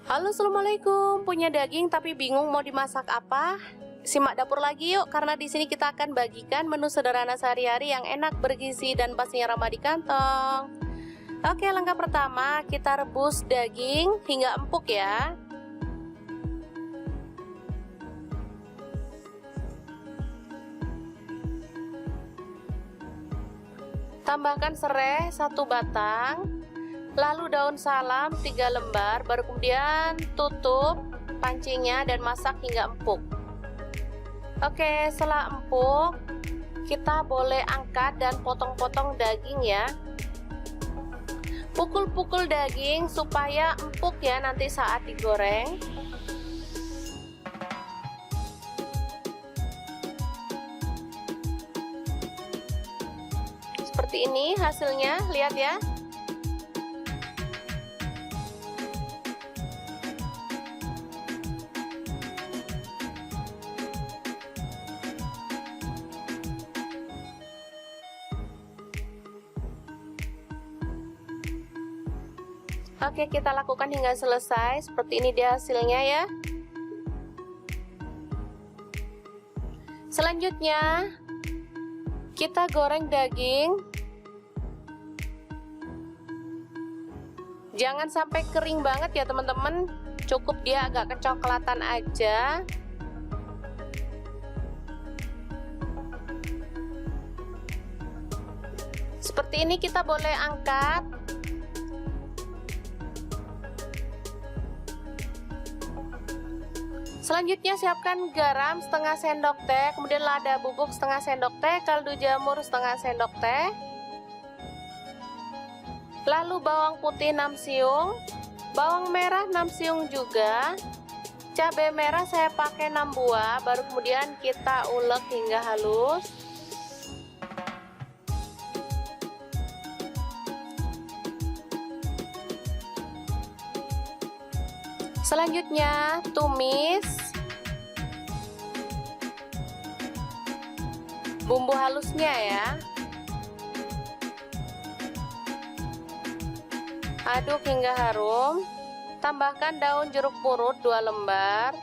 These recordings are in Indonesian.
Halo, assalamualaikum. Punya daging tapi bingung mau dimasak apa? Simak dapur lagi yuk, karena di sini kita akan bagikan menu sederhana sehari-hari yang enak, bergizi, dan pastinya ramah di kantong. Oke, langkah pertama kita rebus daging hingga empuk ya. Tambahkan serai 1 batang, lalu daun salam 3 lembar, baru kemudian tutup pancinya dan masak hingga empuk. Oke, setelah empuk kita boleh angkat dan potong-potong daging ya. Pukul-pukul daging supaya empuk ya nanti saat digoreng. Seperti ini hasilnya, lihat ya. Oke, kita lakukan hingga selesai. Seperti ini dia hasilnya ya. Selanjutnya kita goreng daging. Jangan sampai kering banget ya teman-teman, cukup dia agak kecoklatan aja. Seperti ini kita boleh angkat. Selanjutnya siapkan garam setengah sendok teh, kemudian lada bubuk setengah sendok teh, kaldu jamur setengah sendok teh, lalu bawang putih 6 siung, bawang merah 6 siung juga, cabai merah saya pakai 6 buah, baru kemudian kita ulek hingga halus. Selanjutnya tumis bumbu halusnya ya. Aduk hingga harum. Tambahkan daun jeruk purut 2 lembar.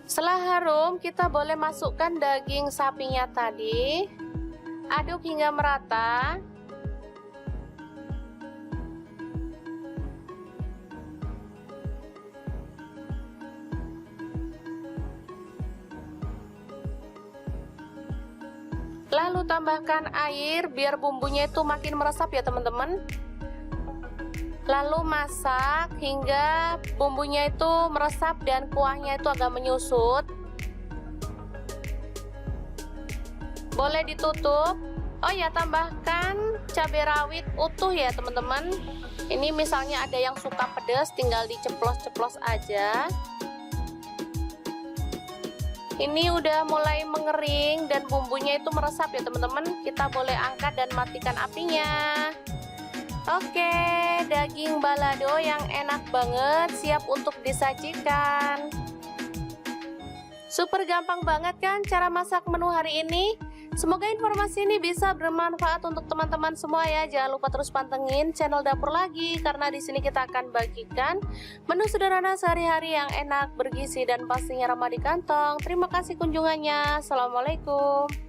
Setelah harum, kita boleh masukkan daging sapinya tadi. Aduk hingga merata. Lalu tambahkan air biar bumbunya itu makin meresap ya teman-teman. Lalu masak hingga bumbunya itu meresap dan kuahnya itu agak menyusut. Boleh ditutup. Oh ya, tambahkan cabai rawit utuh ya teman-teman. Ini misalnya ada yang suka pedas, tinggal diceplos-ceplos aja. Ini udah mulai mengering dan bumbunya itu meresap ya teman-teman. Kita boleh angkat dan matikan apinya. Oke, daging balado yang enak banget siap untuk disajikan. Super gampang banget kan cara masak menu hari ini? Semoga informasi ini bisa bermanfaat untuk teman-teman semua ya. Jangan lupa terus pantengin channel Dapur Lagi, karena di sini kita akan bagikan menu sederhana sehari-hari yang enak, bergizi, dan pastinya ramah di kantong. Terima kasih kunjungannya. Assalamualaikum.